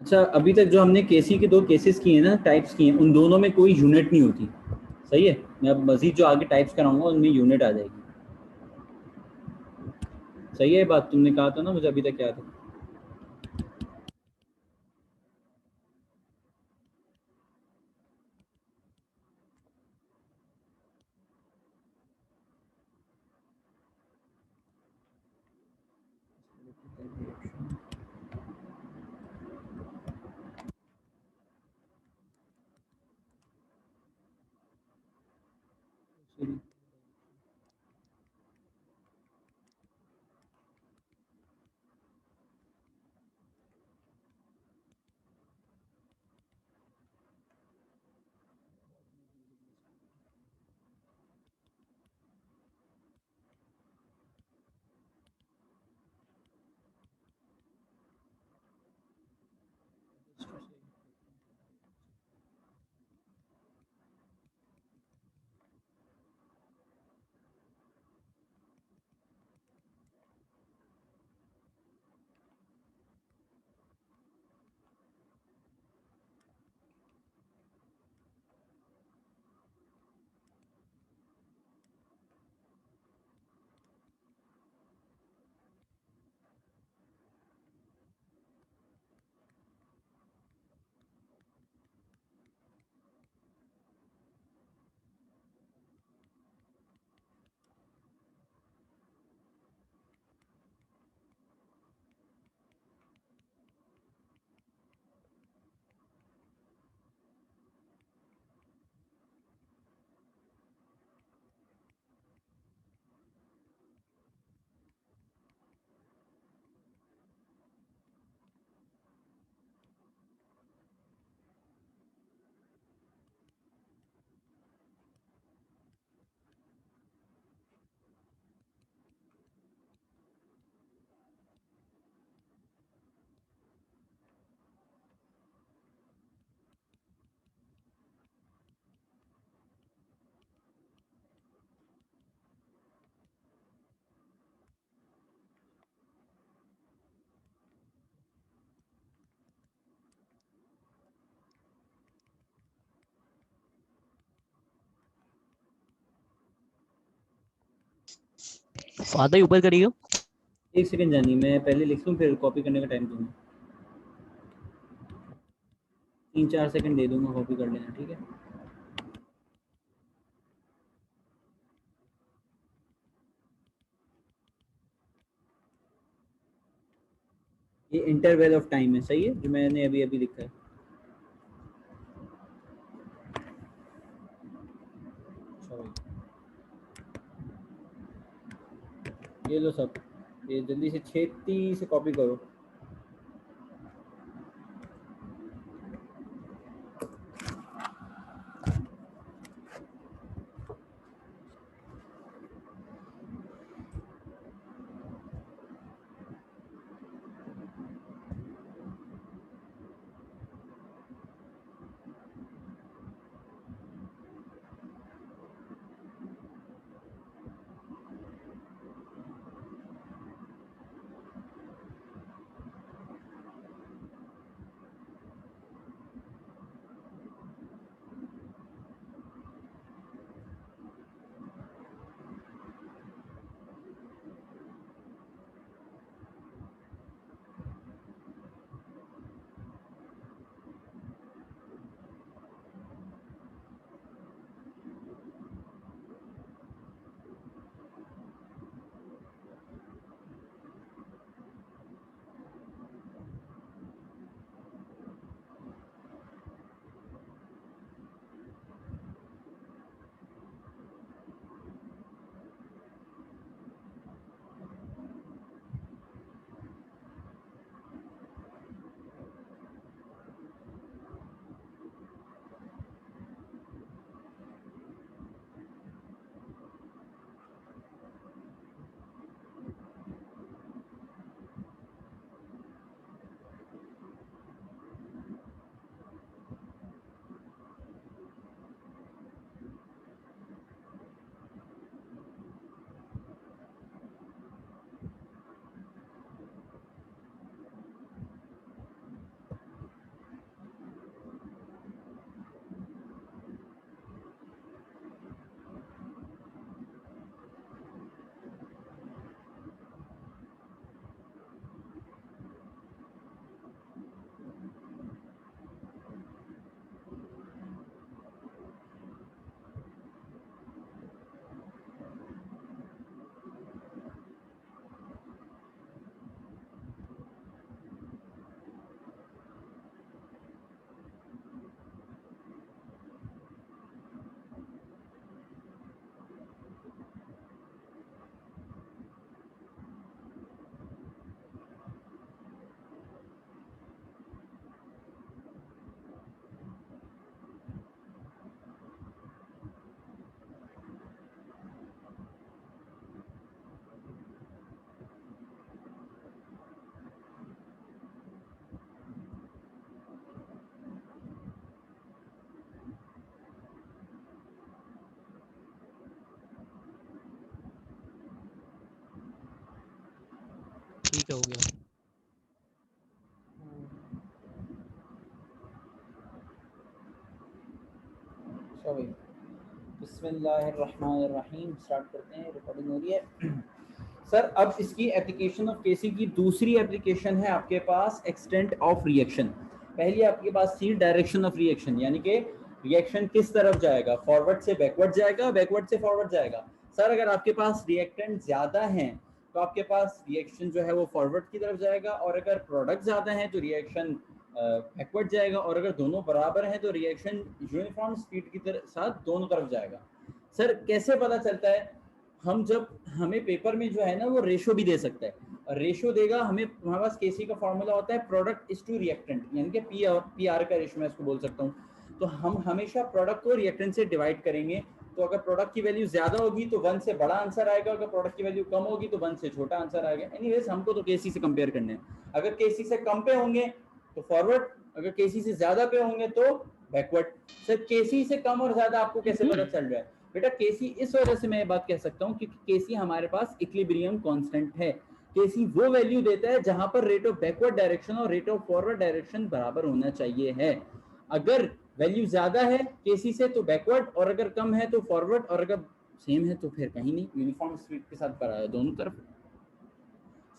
अच्छा, अभी तक जो हमने केसी के 2 केसेस किए ना, टाइप्स किए हैं, उन दोनों में कोई यूनिट नहीं होती। सही है। मैं अब मजीद जो आगे टाइप्स कराऊंगा उनमें यूनिट आ जाएगी। सही है, बात तुमने कहा था ना, मुझे अभी तक याद है। फादर ऊपर करियो। एक सेकंड जानी, मैं पहले लिख लूँ फिर कॉपी करने का टाइम दूंगा। 3-4 सेकंड दे दूंगा, कॉपी कर लेना, ठीक है। ये इंटरवल ऑफ टाइम है, सही है, जो मैंने अभी अभी लिखा है। अच्छा भाई, ये लो सब, ये जल्दी से छेती से कॉपी करो। ठीक है, हो गया। अच्छा भाई, बिस्मिल्लाहिर्रहमानिर्रहीम, स्टार्ट करते हैं। रिकॉर्डिंग हो रही है। सर अब इसकी एप्लीकेशन ऑफ केसी की दूसरी एप्लीकेशन है आपके पास एक्सटेंट ऑफ रिएक्शन। पहली आपके पास थी डायरेक्शन ऑफ रिएक्शन, यानी कि रिएक्शन किस तरफ जाएगा, फॉरवर्ड से बैकवर्ड जाएगा, बैकवर्ड से फॉरवर्ड जाएगा। सर अगर आपके पास रिएक्टेंट ज्यादा हैं तो आपके पास रिएक्शन जो है वो फॉरवर्ड की तरफ जाएगा, और अगर प्रोडक्ट ज्यादा है तो रिएक्शन बैकवर्ड जाएगा, और अगर दोनों बराबर हैं तो रिएक्शन यूनिफॉर्म स्पीड की साथ दोनों तरफ जाएगा। सर कैसे पता चलता है? हम जब हमें पेपर में जो है ना वो रेशो भी दे सकता है, और रेशो देगा हमें, हमारे पास केसी का फॉर्मूला होता है प्रोडक्ट इज टू रिएक्टेंट, यानी कि पी आर का रेशो मैं इसको बोल सकता हूँ। तो हम हमेशा प्रोडक्ट को रिएक्टेंट से डिवाइड करेंगे। तो अगर प्रोडक्ट की वैल्यू ज्यादा होगी तो 1 से बड़ा आंसर आएगा, अगर प्रोडक्ट की वैल्यू कम होगी तो 1 से छोटा आंसर आएगा। एनीवेज हमको तो केसी से कंपेयर करने हैं। अगर केसी से कम पे होंगे तो फॉरवर्ड, अगर केसी से ज्यादा पे होंगे तो बैकवर्ड। सर केसी से कम और ज्यादा आपको कैसे पता चल रहा है? बेटा केसी इस वजह से मैं ये बात कह सकता हूँ क्योंकि केसी हमारे पास इक्विलिब्रियम कांस्टेंट है। केसी वो वैल्यू देता है जहां पर रेट ऑफ बैकवर्ड डायरेक्शन और रेट ऑफ फॉरवर्ड डायरेक्शन बराबर होना चाहिए है। अगर वैल्यू ज्यादा है केसी से तो बैकवर्ड, और अगर कम है तो फॉरवर्ड, और अगर सेम है तो फिर कहीं नहीं, यूनिफॉर्म स्पीड के साथ दोनों तरफ।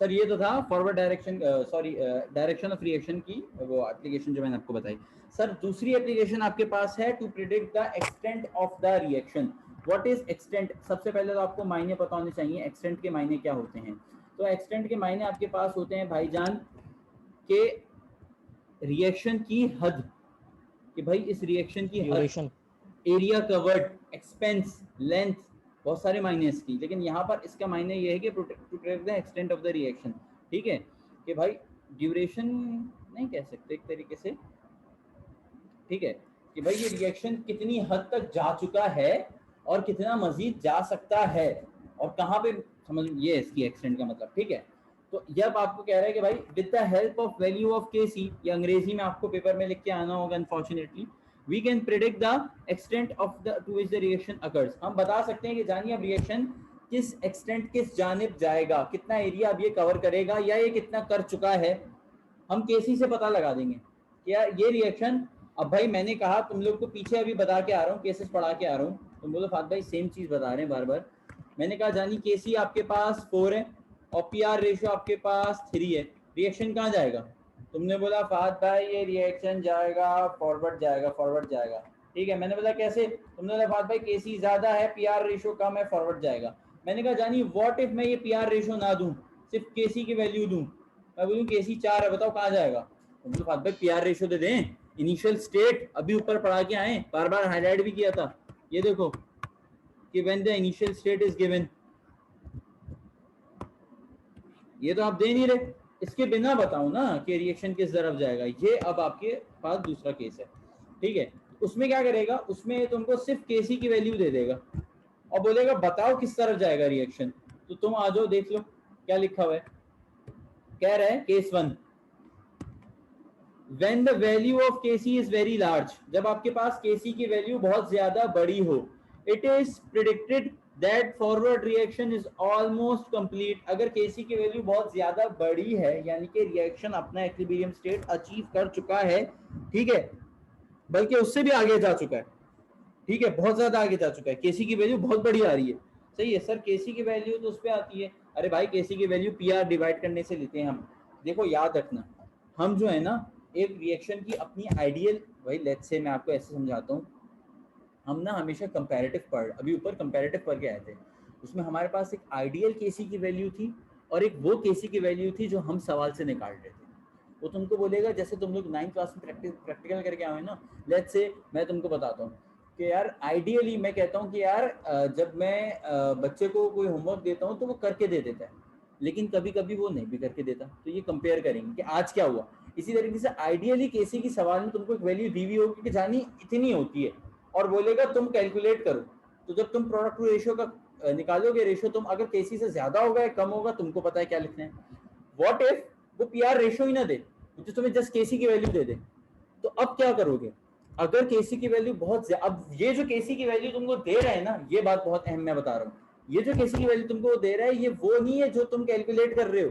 सर ये तो था forward direction, sorry direction of reaction की वो एप्लीकेशन जो मैंने आपको बताई। सर दूसरी एप्लीकेशन आपके पास है to predict the extent of the reaction. What is extent? सबसे पहले तो आपको मायने पता होने चाहिए एक्सटेंट के मायने क्या होते हैं। तो एक्सटेंट के मायने आपके पास होते हैं भाईजान के रिएक्शन की हद, कि भाई इस रिएक्शन की हद, एरिया कवर्ड, एक्सपेंस, लेंथ, बहुत सारे मायने इसकी, लेकिन यहाँ पर इसका मायने ये है कि to predict the extent of the reaction. ठीक है, कि भाई ड्यूरेशन नहीं कह सकते एक तरीके से, ठीक है, कि भाई ये रिएक्शन कितनी हद तक जा चुका है और कितना मजीद जा सकता है और कहाँ पे, समझ ये इसकी एक्सटेंट का मतलब। ठीक है, तो जब आपको कह रहा है कि भाई with the help of value of KC, ये अंग्रेजी में आपको पेपर में लिख के आना होगा unfortunately, we can predict the extent of the to which the reaction occurs. हम बता सकते हैं कि जानिए अब रिएक्शन किस एक्सटेंट किस जानिब जाएगा, कितना एरिया अब ये कवर करेगा या ये कितना कर चुका है। हम केसी से पता लगा देंगे कि यार ये रिएक्शन, अब भाई मैंने कहा तुम लोग को पीछे अभी बता के आ रहा हूँ, केसेस पढ़ा के आ रहा हूँ, तुम बोलो फात भाई सेम चीज बता रहे हैं बार बार। मैंने कहा जानी केसी आपके पास 4 है और पीआर रेशियो आपके पास 3 है, रिएक्शन कहाँ जाएगा? तुमने बोला फात भाई ये रिएक्शन जाएगा फॉरवर्ड, जाएगा फॉरवर्ड जाएगा। ठीक है, मैंने बोला कैसे? तुमने बोला फात भाई केसी ज्यादा है पीआर रेशियो कम है फॉरवर्ड जाएगा। मैंने कहा जानी व्हाट इफ मैं ये पीआर रेशियो ना दूं, सिर्फ केसी की वैल्यू दूं, मैं बोलूं केसी 4 है, बताओ कहाँ जाएगा? तुम फात भाई पीआर रेशियो दे दें, इनिशियल स्टेट अभी ऊपर पढ़ा के आए, बार बार हाईलाइट भी किया था, ये देखो कि when the initial state is given, ये तो आप दे नहीं रहे, इसके बिना बताओ ना कि रिएक्शन किस तरफ जाएगा। ये अब आपके पास दूसरा केस है। ठीक है, उसमें क्या करेगा, उसमें तुमको सिर्फ केसी की वैल्यू दे देगा और बोलेगा बताओ किस तरफ जाएगा रिएक्शन। तो तुम आ जाओ देख लो क्या लिखा हुआ है। कह रहा है case 1, when the value of Kc is very large, जब आपके पास Kc की वैल्यू बहुत ज्यादा बड़ी हो, it is predicted that forward reaction is almost complete। अगर Kc की वैल्यू बहुत ज्यादा बड़ी है यानी कि रिएक्शन अपना इक्विलिब्रियम स्टेट अचीव कर चुका है, ठीक है, बल्कि उससे भी आगे जा चुका है। ठीक है, बहुत ज्यादा आगे जा चुका है, Kc की वैल्यू बहुत बड़ी आ रही है। सही है सर, Kc की वैल्यू तो उस पर आती है, अरे भाई Kc की वैल्यू पी आर डिवाइड करने से लेते हैं हम। देखो याद रखना, हम जो है ना एक रिएक्शन की अपनी आइडियल, भाई लेट्स से मैं आपको ऐसे समझाता हूँ, हम ना हमेशा कंपैरेटिव पढ़, अभी ऊपर कंपैरेटिव पढ़ के आए थे, उसमें हमारे पास एक आइडियल केसी की वैल्यू थी और एक वो केसी की वैल्यू थी जो हम सवाल से निकाल रहे थे। वो तुमको बोलेगा जैसे तुम लोग 9th क्लास में प्रैक्टिकल करके आए ना, लेट्स से मैं तुमको बताता हूँ कि यार आइडियली मैं कहता हूँ कि यार जब मैं बच्चे को कोई होमवर्क देता हूँ तो वो करके दे देता है, लेकिन कभी कभी वो नहीं भी करके देता, तो ये कंपेयर करेंगे कि आज क्या हुआ। इसी तरीके से आइडियली केसी की सवाल में तुमको एक वैल्यू दी हुई होगी कि जानी इतनी होती है और बोलेगा तुम कैलकुलेट करो। तो जब तुम प्रोडक्ट टू रेशियो का निकालोगे रेशियो, तुम अगर केसी से ज्यादा होगा या कम होगा तुमको पता है क्या लिखना है। व्हाट इफ वो पीआर रेशियो ही ना दे, तो तुम्हें जस्ट केसी की वैल्यू दे दे, तो अब क्या करोगे? अगर केसी की वैल्यू बहुत, अब ये जो केसी की वैल्यू तुमको दे रहा है ना, ये बात बहुत अहम मैं बता रहा हूँ, ये जो केसी की वैल्यू तुमको दे रहा है ये वो नहीं है जो तुम कैलकुलेट कर रहे हो।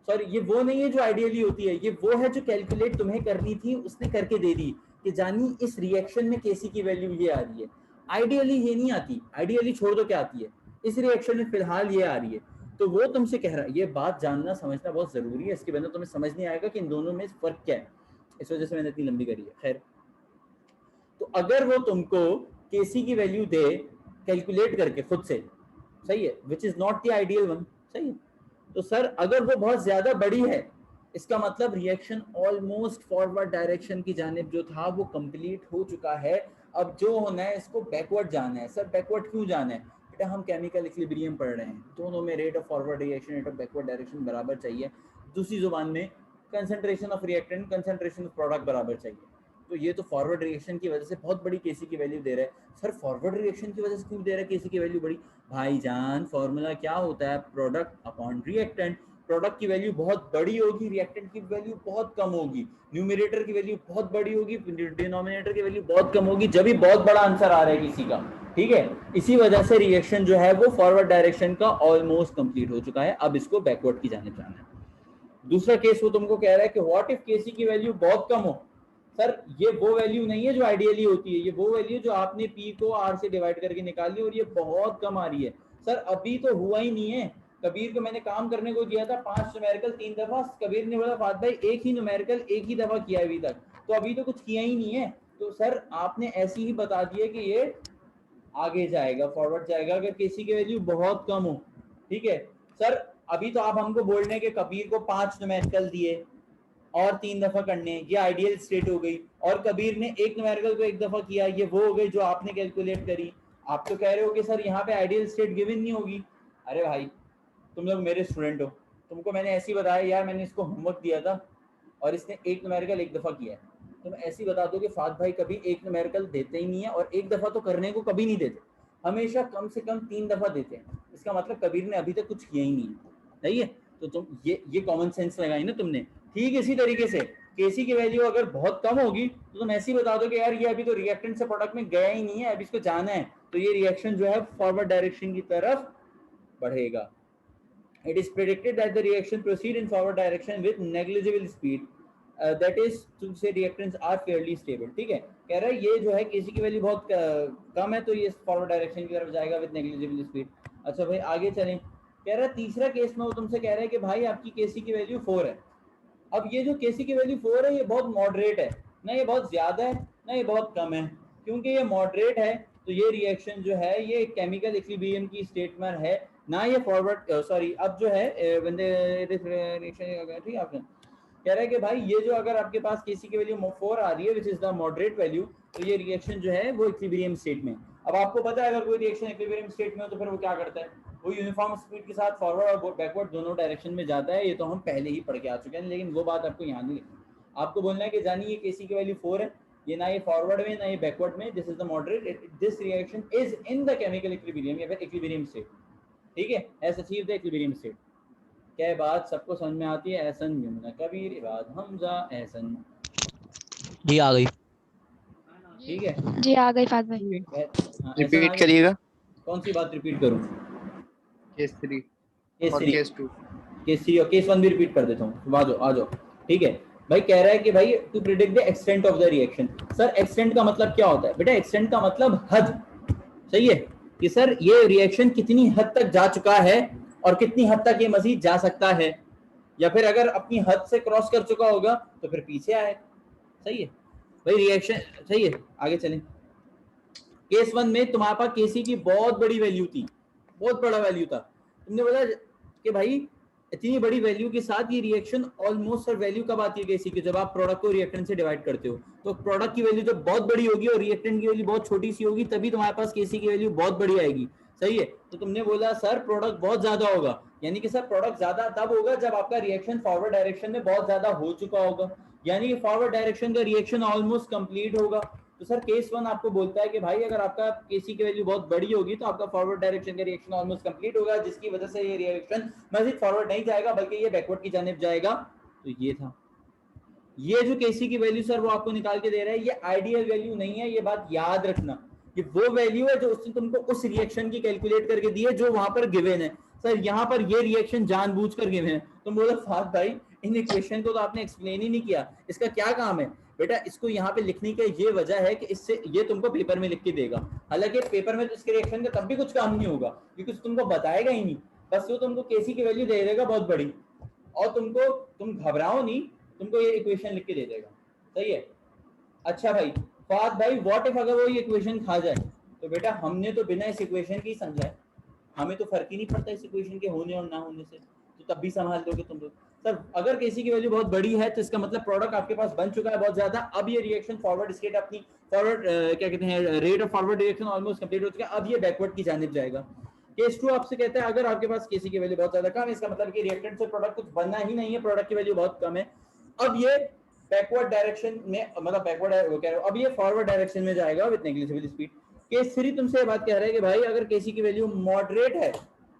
सॉरी ये वो नहीं है जो आइडियली होती है, ये वो है जो कैलकुलेट तुम्हें करनी थी, उसने करके दे दी कि जानी इस रिएक्शन में केसी की वैल्यू ये आ रही है। आइडियली ये नहीं आती, आइडियली छोड़ दो क्या आती है, इस रिएक्शन में फिलहाल ये आ रही है। तो वो तुमसे कह रहा है, ये बात जानना समझना बहुत जरूरी है, इसके बिना तुम्हें समझ नहीं आएगा कि इन दोनों में फर्क क्या है, इस वजह से मैंने इतनी लंबी करी है। खैर, तो अगर वो तुमको केसी की वैल्यू दे कैलकुलेट करके खुद से, सही है, which is not the ideal one, सही है, तो सर अगर वो बहुत ज्यादा बड़ी है, इसका मतलब रिएक्शन ऑलमोस्ट फॉरवर्ड डायरेक्शन की जानिब जो था वो कंप्लीट हो चुका है। अब जो होना है इसको बैकवर्ड जाना है। सर बैकवर्ड क्यों जाना है? बेटा हम केमिकल इक्विलिब्रियम पढ़ रहे हैं, दोनों में rate of forward reaction rate of backward direction बराबर चाहिए। दूसरी जुबान में concentration of reactant concentration of product बराबर चाहिए। तो ये तो फॉरवर्ड रिएक्शन की वजह से बहुत बड़ी केसी की वैल्यू दे रहा है। सर फॉरवर्ड रिएक्शन की वजह से क्यों दे रहा है केसी की वैल्यू बड़ी? भाईजान फॉर्मूला क्या होता है? Product upon reactant. प्रोडक्ट की वैल्यू बहुत बड़ी होगी, रिएक्टेंट की वैल्यू बहुत कम होगी, न्यूमरेटर की वैल्यू बहुत बड़ी होगी, डिनोमिनेटर की वैल्यू बहुत कम होगी, जब भी बहुत बड़ा आंसर आ रहा है किसी का, ठीक है। इसी वजह से रिएक्शन जो है वो फॉरवर्ड डायरेक्शन का ऑलमोस्ट कंप्लीट हो चुका है, अब इसको बैकवर्ड की जाने जाना है। दूसरा केस वो तुमको कह रहा है कि व्हाट इफ केसी की वैल्यू बहुत कम हो। सर ये वो वैल्यू नहीं है जो आइडियली होती है, ये वो वैल्यू जो आपने पी को आर से डिवाइड करके निकाली और ये बहुत कम आ रही है। सर अभी तो हुआ ही नहीं है, कबीर को मैंने काम करने को दिया था 5 न्यूमेरिकल 3 दफा, कबीर ने बोला फात भाई एक ही न्यूमेरिकल एक ही दफा किया अभी तक, तो अभी तो कुछ किया ही नहीं है। तो सर आपने ऐसे ही बता दिया कि ये आगे जाएगा, फॉरवर्ड जाएगा अगर केसी की वैल्यू बहुत कम हो, ठीक है। सर अभी तो आप हमको बोल रहे हैं कि कबीर को 5 न्यूमेरिकल दिए और 3 दफा करने, ये आइडियल स्टेट हो गई, और कबीर ने एक न्यूमेरिकल को एक दफा किया, ये वो हो गई जो आपने कैलकुलेट करी। आप तो कह रहे हो कि सर यहाँ पे आइडियल स्टेट गिवन नहीं होगी। अरे भाई तुम लोग मेरे स्टूडेंट हो, तुमको मैंने ऐसे ही बताया यार, मैंने इसको होमवर्क दिया था और इसने एक न्यूमेरिकल एक दफा किया है, तुम ऐसे ही बता दो कि फात भाई कभी एक न्यूमेरिकल देते ही नहीं है और एक दफा तो करने को कभी नहीं देते, हमेशा कम से कम 3 दफा देते हैं, इसका मतलब कबीर ने अभी तक कुछ किया ही नहीं है, सही है। तो तुम ये कॉमन सेंस लगाई ना तुमने। ठीक इसी तरीके से केसी की वैल्यू अगर बहुत कम होगी तो तुम ऐसे ही बता दो कि यार ये अभी तो रिएक्टेंट से प्रोडक्ट में गया ही नहीं है, अभी इसको जाना है, तो ये रिएक्शन जो है फॉरवर्ड डायरेक्शन की तरफ बढ़ेगा। It is predicted that the reaction proceed in forward direction with negligible speed. That is to say reactants are fairly stable. ठीक है, कह रहा है ये जो है केसी की वैल्यू बहुत कम है तो ये फॉरवर्ड डायरेक्शन की तरफ जाएगा विद नेग्लिजिबल स्पीड। अच्छा भाई आगे चलें, कह रहा है तीसरा केस में वो तुमसे कह रहा है कि भाई आपकी केसी की वैल्यू 4 है। अब ये जो केसी की वैल्यू 4 है ये बहुत मॉडरेट है, ना ये बहुत ज्यादा है ना ये बहुत कम है। क्योंकि ये मॉडरेट है तो ये रिएक्शन जो है ये केमिकल इक्विलिब्रियम की स्टेट में है, ना ये फॉरवर्ड सॉरी अब जो है बंदे ठीक आपने कह रहा है कि भाई ये जो अगर आपके पास केसी की वैल्यू 4 आ रही है which is the moderate value, तो ये रिएक्शन जो है वो इक्विलिब्रियम स्टेट में। अब आपको पता है अगर कोई रिएक्शन इक्विलिब्रियम स्टेट में हो तो फिर वो क्या करता है, वो यूनिफॉर्म स्पीड के साथ फॉरवर्ड और बैकवर्ड दोनों डायरेक्शन में जाता है। ये तो हम पहले ही पढ़ के आ चुके हैं, लेकिन वो बात आपको यहाँ नहीं, आपको बोलना है कि जानिए ये केसी की वैल्यू 4 है, ये ना ये फॉरवर्ड में ना ये बैकवर्ड में, this is the moderate, this reaction is in the chemical equilibrium या फिर इक्विलिब्रियम स्टेट, ठीक है, has achieved the equilibrium state. क्या है बात सबको समझ में आती है? एहसन यमुना कबीर इबाद हमजा एहसन जी आ गई। ठीक है जी आ गई फात भाई। रिपीट करिएगा। कौन सी बात रिपीट करूं? केस 3 केस और 3 केस 2 केस 3 और केस 1 भी रिपीट कर देता हूं, आ जाओ ठीक है। भाई कह रहा है कि भाई to predict the extent of the reaction. Sir extent का मतलब क्या होता है? बेटा एक्सटेंट का मतलब हद, सही है, कि सर ये रिएक्शन कितनी हद तक जा चुका है और कितनी हद तक ये मजीद जा सकता है, या फिर अगर अपनी हद से क्रॉस कर चुका होगा तो फिर पीछे आए, सही है भाई रिएक्शन, सही है। आगे चलें, केस 1 में तुम्हारे पास केसी की बहुत बड़ी वैल्यू थी, बहुत बड़ा वैल्यू था, तुमने बोला कि भाई इतनी बड़ी वैल्यू के साथ ये रिएक्शन ऑलमोस्ट सर वैल्यू कब आती है केसी की? जब आप प्रोडक्ट को रिएक्टेंट से डिवाइड करते हो, तो प्रोडक्ट की वैल्यू जब बहुत बड़ी होगी और रिएक्टेंट की वैल्यू बहुत छोटी सी होगी तभी तुम्हारे पास केसी की वैल्यू बहुत बड़ी आएगी, सही है। तो तुमने बोला सर प्रोडक्ट बहुत ज्यादा होगा, यानी कि सर प्रोडक्ट ज्यादा तब होगा जब आपका रिएक्शन फॉरवर्ड डायरेक्शन में बहुत ज्यादा हो चुका होगा, यानी कि फॉरवर्ड डायरेक्शन का रिएक्शन ऑलमोस्ट कंप्लीट होगा। तो सर केस 1 आपको बोलता है कि भाई अगर आपका केसी की वैल्यू बहुत बड़ी होगी तो आपका फॉरवर्ड डायरेक्शन का रिएक्शन ऑलमोस्ट कंप्लीट होगा, जिसकी वजह से ये रिएक्शन मजीद फॉरवर्ड नहीं जाएगा बल्कि ये बैकवर्ड की जानिब जाएगा। तो ये था, ये जो केसी की वैल्यू सर वो आपको निकाल के दे रहा है, ये आइडियल वैल्यू नहीं है, ये बात याद रखना। ये वो वैल्यू है जो उसने तुमको उस रिएक्शन की कैलकुलेट करके दी है जो वहां पर गिवन है। सर यहाँ पर ये रिएक्शन जानबूझकर गिवे हैं। तो बोला फहद भाई इन इक्वेशन को तो आपने एक्सप्लेन ही नहीं किया, इसका क्या काम है? बेटा इसको यहाँ पे लिखने की ये वजह है कि इससे ये तुमको पेपर में लिख के देगा, हालांकि पेपर में तो इसके रिएक्शन का तब भी कुछ काम नहीं होगा क्योंकि तुमको बताएगा ही नहीं, बस वो तुमको केसी की वैल्यू दे देगा बहुत बड़ी, और तुम घबराओ नहीं, तुमको ये इक्वेशन लिख के दे देगा। सही है। अच्छा भाई फहद भाई व्हाट इफ अगर वो ये इक्वेशन खा जाए? तो बेटा हमने तो बिना इस इक्वेशन के ही समझा है, हमें तो फर्क ही नहीं पड़ता इस इक्वेशन के होने और ना होने से, तो तब भी संभाल दोगे तुम लोग। सर अगर केसी की वैल्यू बहुत बड़ी है तो इसका मतलब प्रोडक्ट आपके पास बन चुका है बहुत ज्यादा, अब ये रिएक्शन फॉरवर्ड स्टेट अपनी फॉरवर्ड क्या कहते हैं rate of forward reaction almost complete हो चुका है, अब ये बैकवर्ड की जानिब जाएगा। केस 2 आपसे कहता है अगर आपके पास केसी की वैल्यू बहुत ज्यादा कम है, इसका मतलब कि रिएक्टेंट से प्रोडक्ट कुछ बनना ही नहीं है, प्रोडक्ट की वैल्यू बहुत कम है, अब ये बैकवर्ड डायरेक्शन में, मतलब बैकवर्ड है वो कह रहा हूं, अब ये फॉरवर्ड डायरेक्शन में जाएगा विद नेग्लिजिबल स्पीड। केस 3 तुमसे ये बात कह रहा है कि भाई अगर केसी की वैल्यू मॉडरेट है,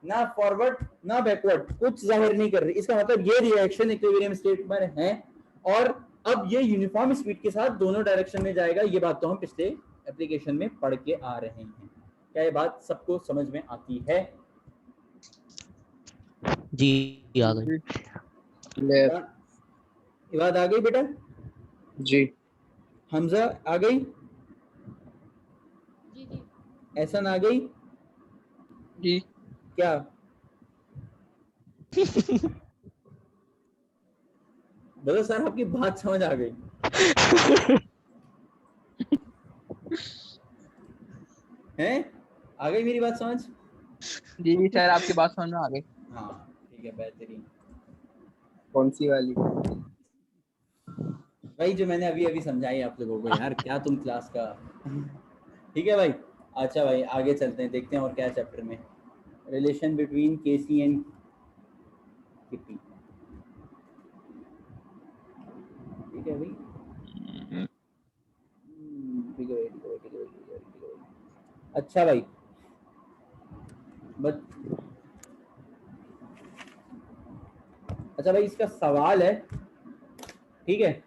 ना फॉरवर्ड ना बैकवर्ड, कुछ जाहिर नहीं कर रही, इसका मतलब ये रिएक्शन इक्विलिब्रियम स्टेट पर है और अब ये यूनिफॉर्म स्पीड के साथ दोनों डायरेक्शन में जाएगा। ये बात तो हम पिछले एप्लीकेशन में पढ़ के आ रहे हैं। क्या ये बात सबको समझ में आती है? जी आ गई। क्लियर। ये बात आ गई बेटा? जी हमजा आ गई? जी जी एहसन आ गई? जी क्या बोलो सर आपकी बात समझ आ गई? हैं? आ गई मेरी बात समझ? जी जी सर आपकी बात समझ में आ गई। हाँ ठीक है बेहतरीन। कौन सी वाली? भाई जो मैंने अभी अभी समझाई आप लोगों को यार, क्या तुम क्लास का। ठीक है भाई। अच्छा भाई आगे चलते हैं, देखते हैं और क्या चैप्टर में, रिलेशन बिटवीन केसी एंड किपी। ठीक है भाई। ठीक है भाई, ठीक है भाई, ठीक है भाई, ठीक है भाई, ठीक है भाई। अच्छा भाई बट अच्छा भाई इसका सवाल है, ठीक है,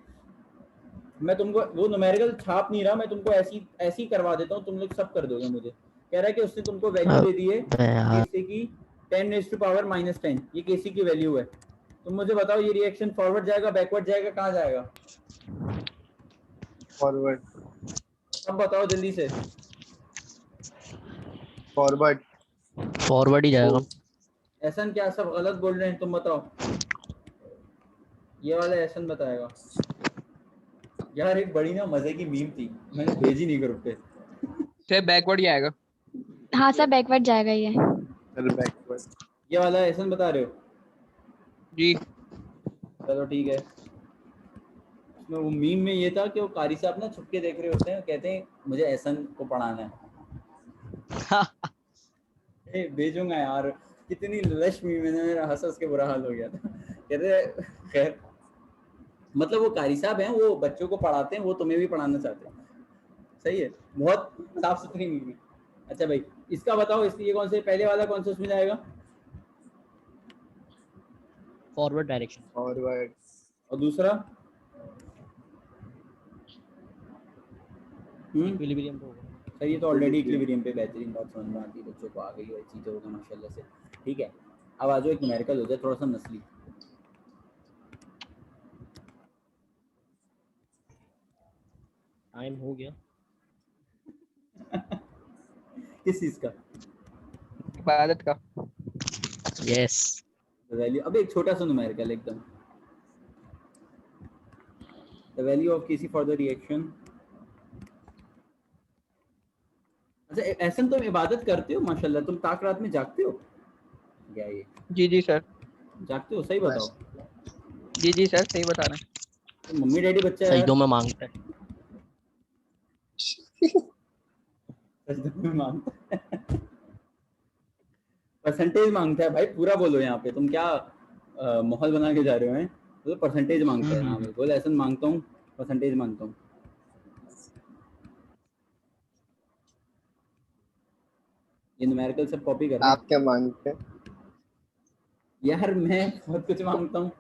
मैं तुमको वो न्यूमेरिकल छाप नहीं रहा, मैं तुमको ऐसी करवा देता हूँ, तुम लोग सब कर दोगे मुझे। कह रहा है कि उसने तुमको वैल्यू दे दी है केसी की 10⁻⁻10, ये केसी की वैल्यू है। तुम मुझे बताओ ये रिएक्शन फॉरवर्ड जाएगा बैकवर्ड जाएगा, कहाँ जाएगा? फॉरवर्ड। अब बताओ जल्दी से। फॉरवर्ड। फॉरवर्ड ही जाएगा। एहसन क्या सब गलत बोल रहे हैं, तुम बताओ। ये वाला एहसन बताएगा। यार एक बड़ी ना मजे की मीम थी, मैंने भेजी नहीं ग्रुप पे। सर बैकवर्ड ही आएगा। हाँ सर बैकवर्ड जाएगा ये। Sir backward. ये वाला एहसन बता रहे हो? जी चलो ठीक है। उसमें वो मीम में ये था कि वो कारी साहब ना छुप के देख रहे होते हैं, कहते हैं मुझे एहसन को पढ़ाना है। भेजूंगा यार, कितनी लश मीम है, मेरा हंस हंस के बुरा हाल हो गया था। कहते खैर मतलब वो कारी साहब हैं, वो बच्चों को पढ़ाते हैं, वो तुम्हें भी पढ़ाना चाहते हैं। सही है, बहुत साफ सुथरी मीम है। अच्छा भाई इसका बताओ, इसलिए कौन से पहले वाला कौन सा उसमें जाएगा? Forward direction. फॉरवर्ड। और दूसरा? इक्विलिब्रियम पे होगा। सही है, तो ऑलरेडी इक्विलिब्रियम पे बेहतरीन बात समझ में आती है, बच्चों को आ गई है चीज़ें होगा माशाल्लाह से। ठीक है अब आ जाओ एक न्यूमेरिकल हो जाए थोड़ा सा नस्ली। टाइम हो गया। किस चीज़ का? इबादत का। यस। वैल्यू, अब एक छोटा सा न्यूमेरिकल एकदम, the value of KC for the reaction. अच्छा एहसन तुम इबादत करते हो माशाल्लाह, तुम ताक रात में जागते हो क्या? ये जी जी सर। जागते हो? सही बताओ। जी जी सर सही बता रहे हैं। तो मम्मी डैडी बच्चा है यार। सजदों में मांगता है। सजदों में मांगता है। परसेंटेज मांगता है भाई, पूरा बोलो यहाँ पे, तुम क्या माहौल बना के जा रहे हो हैं? तो परसेंटेज मांगता है। हाँ बोल एहसन मांगता हूँ, परसेंटेज मांगता हूँ। ये न्यूमेरिकल सब कॉपी कर रहे हैं आप क्या मांगते हैं? यार, मैं बहुत कुछ मांगता हूँ।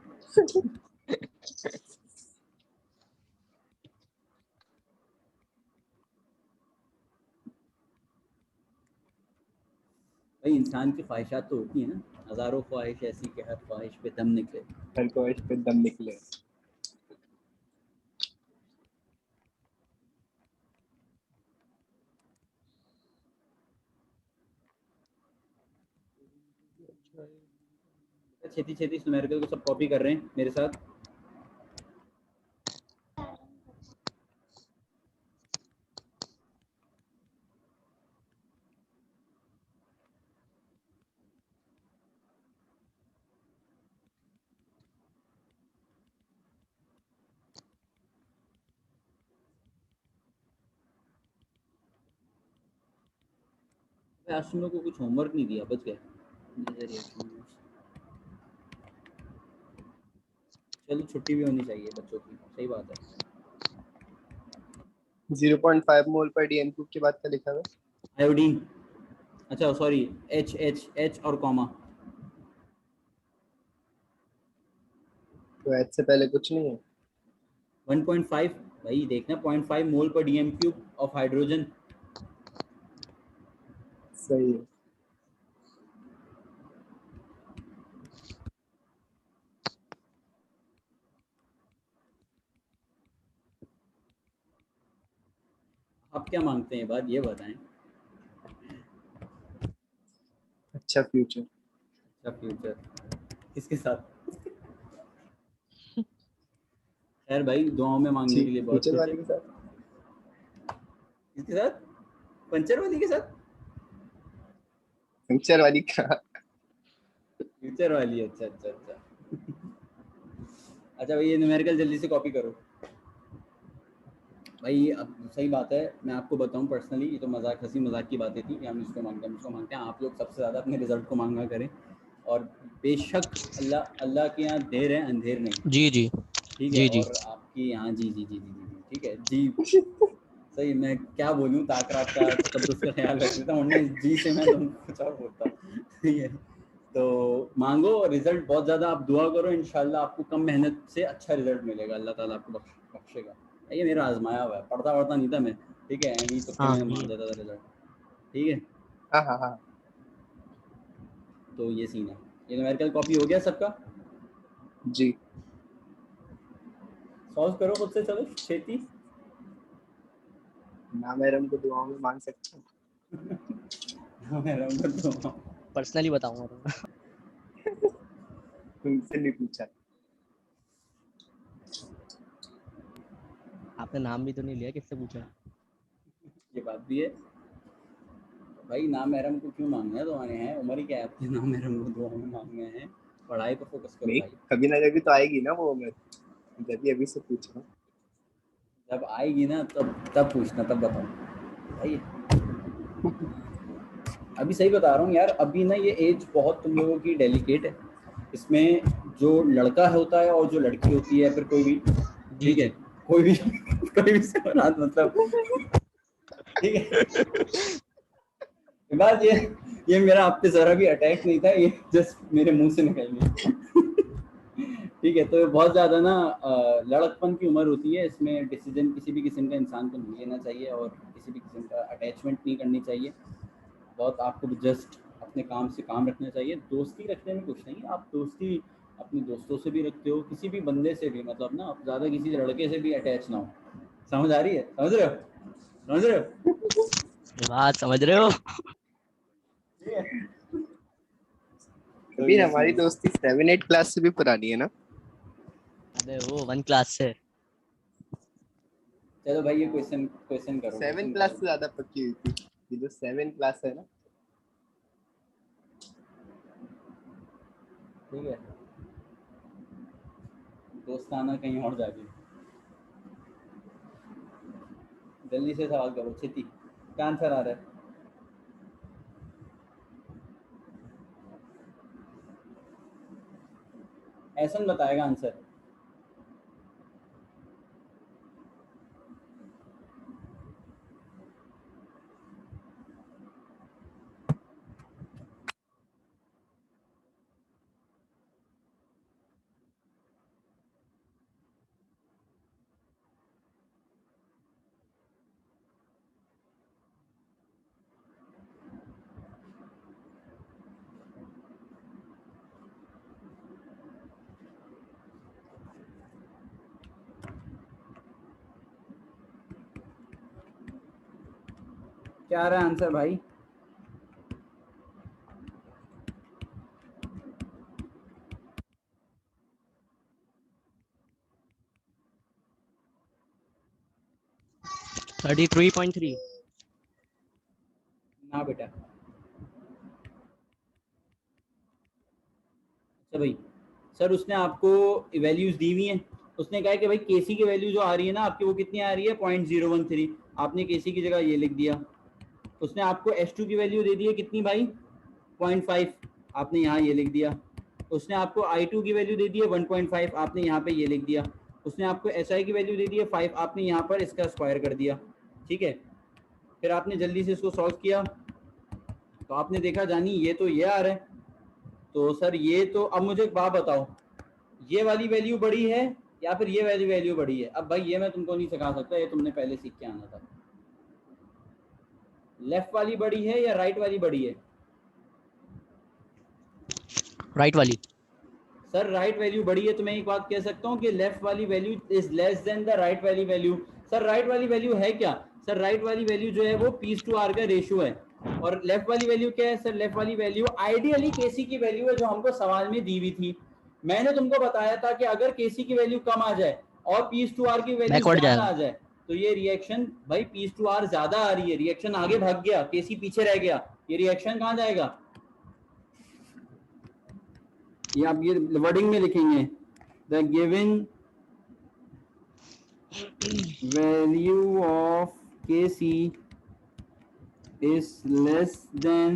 भाई इंसान की ख्वाहिशात तो होती है ना, हजारों ख्वाहिश ऐसी कि हर ख्वाहिश पे दम निकले। हर को इस पे दम निकले। छेती छेती न्यूमेरिकल को सब कॉपी कर रहे हैं मेरे साथ। आज तुम लोग को कुछ होमवर्क नहीं दिया, बच गए। चलो छुट्टी भी होनी चाहिए बच्चों की, सही बात है। 0.5 मोल पर डीएमक्यू के बाद क्या लिखा हुआ है? आयोडीन, अच्छा सॉरी, एच एच एच और कॉमा। तो एच से पहले कुछ नहीं है। 1.5 भाई देखना, 0.5 मोल पर डीएम क्यूब ऑफ हाइड्रोजन। सही है। आप क्या मांगते हैं, बात ये बताएं। अच्छा फ्यूचर। अच्छा फ्यूचर किसके साथ? खैर भाई दुआओं में मांगने जी के लिए बहुत फ्यूचर कुछ है। वाले के साथ। किसके साथ? पंचर वाली के साथ? फ्यूचर वाली का। फ्यूचर वाली, अच्छा अच्छा अच्छा। अच्छा भाई ये न्यूमेरिकल जल्दी से कॉपी करो भाई। अब सही बात है, मैं आपको बताऊं पर्सनली, ये तो मजाक, हंसी मजाक की बातें थी कि हम इसको मांगते हैं उसको मांगते हैं। आप लोग सबसे ज़्यादा अपने रिजल्ट को मांगा करें, और बेशक अल्लाह अल्लाह के यहाँ देर है अंधेर नहीं, जी जी ठीक है। जी जी। और आपकी यहाँ जी जी जी जी जी जी ठीक है जी। सही, मैं क्या बोलूँ, ताकरात का तकद्दुस का ख्याल रख लेता हूँ, वरना इस जी से मैं तुमको कुछ और बोलता। ठीक है, तो मांगो रिजल्ट बहुत ज़्यादा, आप दुआ करो, इंशाल्लाह आपको कम मेहनत से अच्छा रिजल्ट मिलेगा, अल्लाह ताला आपको बख्शेगा। ये मेरा आजमाया हुआ है, पढ़ता पढ़ता नहीं था मैं, ठीक है, एवी तुक्के में मार देता था रिजल्ट, ठीक है। हाँ हाँ हाँ। तो ये सीन है। ये न्यूमेरिकल कॉपी हो गया सबका? जी। सॉल्व करो खुद से, चलो छेती। ना मैडम को दुआओं में मांग सकते हैं। मेरा तो पर्सनली बताऊंगा तो। तुमसे नहीं पूछा। आपने नाम भी तो नहीं लिया, किससे पूछा? ये बात भी है भाई, नाम महरम को क्यों मांगना है तुम्हारे हैं, उम्र ही क्या है आपकी, नाम महरम को दुआ में मांगने हैं। पढ़ाई पर फोकस करो नहीं, भाई। कभी ना कभी तो आएगी ना वो उम्र, जब अभी से पूछना। जब आएगी ना तब तब पूछना, तब बताओ भाई। अभी सही बता रहा हूँ यार, अभी ना ये एज बहुत तुम लोगों की डेलिकेट है। इसमें जो लड़का होता है और जो लड़की होती है, फिर कोई भी, जी ठीक है, जी। कोई भी कोई भी से औलाद मतलब, ठीक है। बात ये मेरा आप पे जरा भी अटैक नहीं था, ये जस्ट मेरे मुंह से निकल गया। ठीक है, तो ये बहुत ज़्यादा ना लड़कपन की उम्र होती है, इसमें डिसीजन किसी भी किस्म का इंसान को नहीं लेना चाहिए, और किसी भी किस्म का अटैचमेंट नहीं करनी चाहिए। बहुत आपको जस्ट अपने काम से काम रखना चाहिए। दोस्ती रखने में कुछ नहीं, आप दोस्ती अपने दोस्तों से भी रखते हो, किसी भी बंदे से भी, मतलब ना आप ज़्यादा किसी लड़के से भी अटैच ना हो। समझ आ रही है? समझ रहे हो? समझ रहे हो? बात समझ रहे हो? ठीक है, तो अभी ये हमारी सीन है। दोस्ती 7-8 क्लास से भी पुरानी है ना। अबे वो 1 क्लास से। चलो भाई ये क्वेश्चन क्वेश्चन करो, 7 क्वेश्चन क्लास करो। से ज्यादा पक्की हुई थी। ये जो 7 क्लास है ना। ठीक है, दोस्ताना कहीं और जाके। जल्दी से सवाल करो छेती, क्या आंसर आ रहा है? ऐसा बताएगा आंसर। क्या आ रहा है आंसर भाई? थर्टी 33.3। ना बेटा। अच्छा भाई, सर उसने आपको वैल्यूज दी हुई हैं। उसने कहा है कि भाई केसी की वैल्यू जो आ रही है ना आपकी, वो कितनी आ रही है? 0.013। आपने केसी की जगह ये लिख दिया। उसने आपको S2 की वैल्यू दे दी है कितनी भाई? 0.5। आपने यहाँ ये लिख दिया। उसने आपको I2 की वैल्यू दे दी है 1.5। आपने यहाँ पे ये लिख दिया। उसने आपको SI की वैल्यू दे दी है 5। आपने यहाँ पर इसका स्क्वायर कर दिया। ठीक है, फिर आपने जल्दी से इसको सॉल्व किया तो आपने देखा जानी ये तो ये आ रहा है। तो सर ये तो, अब मुझे एक बात बताओ, ये वाली वैल्यू बड़ी है या फिर ये वाली वैल्यू बड़ी है? अब भाई ये मैं तुमको नहीं सिखा सकता, ये तुमने पहले सीख के आना था। लेफ्ट वाली बड़ी है या राइट वाली बड़ी है? राइट वाली। सर राइट वैल्यू बड़ी है तो मैं एक बात कह सकता हूँ कि लेफ्ट वाली value is less than the right वाली वैल्यू। सर राइट वाली वैल्यू है क्या? सर राइट वाली वैल्यू जो है वो P/R का रेशियो है। और लेफ्ट वाली वैल्यू क्या है? सर लेफ्ट वाली वैल्यू आइडियली केसी की वैल्यू है जो हमको सवाल में दी हुई थी। मैंने तुमको बताया था कि अगर केसी की वैल्यू कम आ जाए और P/R की वैल्यू Backward ज्यादा जाएगा। आ जाए तो ये रिएक्शन भाई P/R ज्यादा आ रही है, रिएक्शन आगे भाग गया, केसी पीछे रह गया, ये रिएक्शन कहाँ जाएगा? ये आप ये वर्डिंग में लिखेंगे, the given value of Kc is less than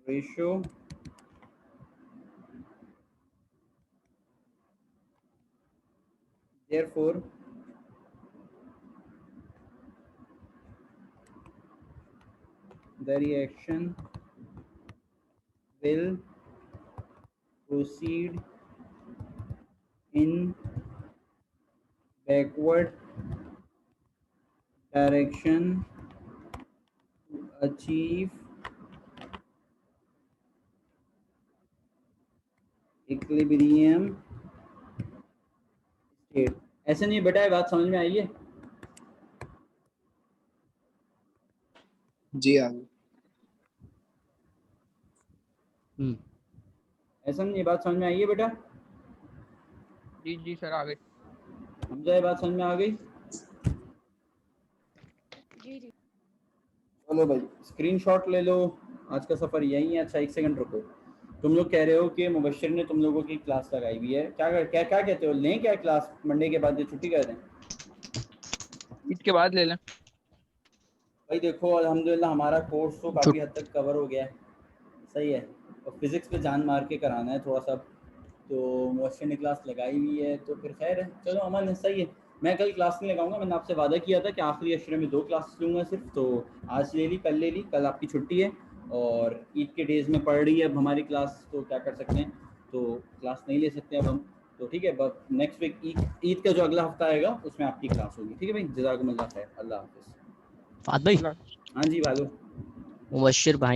ratio therefore the reaction will proceed in backward direction to achieve equilibrium state। ऐसे नहीं बेटा, ये बात समझ में आई है? जी हाँ। ऐसा नहीं, ये बात समझ में आई है बेटा? जी जी सर, आ गए। समझा? ये बात समझ में आ गई? चलो भाई स्क्रीनशॉट ले लो, आज का सफर यही है। अच्छा एक सेकंड रुको, तुम लोग कह रहे हो कि मुबश्शिर ने तुम लोगों की क्लास लगाई हुई है, क्या क्या क्या कहते हो? लें क्या क्लास मंडे के बाद, जो छुट्टी कर दें? ईद के बाद ले लें। भाई देखो अल्हम्दुलिल्लाह हमारा कोर्स तो काफ़ी हद तक कवर हो गया है, सही है, और फिज़िक्स पे जान मार के कराना है थोड़ा सा, तो मुबश्शिर ने क्लास लगाई हुई है तो फिर खैर है, चलो अमन है, सही है। मैं कल क्लास नहीं लगाऊंगा, मैंने आपसे वादा किया था कि आखिरी अशरे में 2 क्लास लूँगा सिर्फ, तो आज ले ली, कल ले ली, कल आपकी छुट्टी है और ईद के डेज़ में पढ़ रही है अब हमारी क्लास, तो क्या कर सकते हैं, तो क्लास नहीं ले सकते अब हम, तो ठीक है। बस नेक्स्ट वीक ईद का जो अगला हफ्ता आएगा उसमें आपकी क्लास होगी, ठीक है भाई। जज़ाकुमुल्लाह खैर, अल्लाह हाफ़िज़। फात भाई। हाँ जी भालो। मुबश्शिर भाई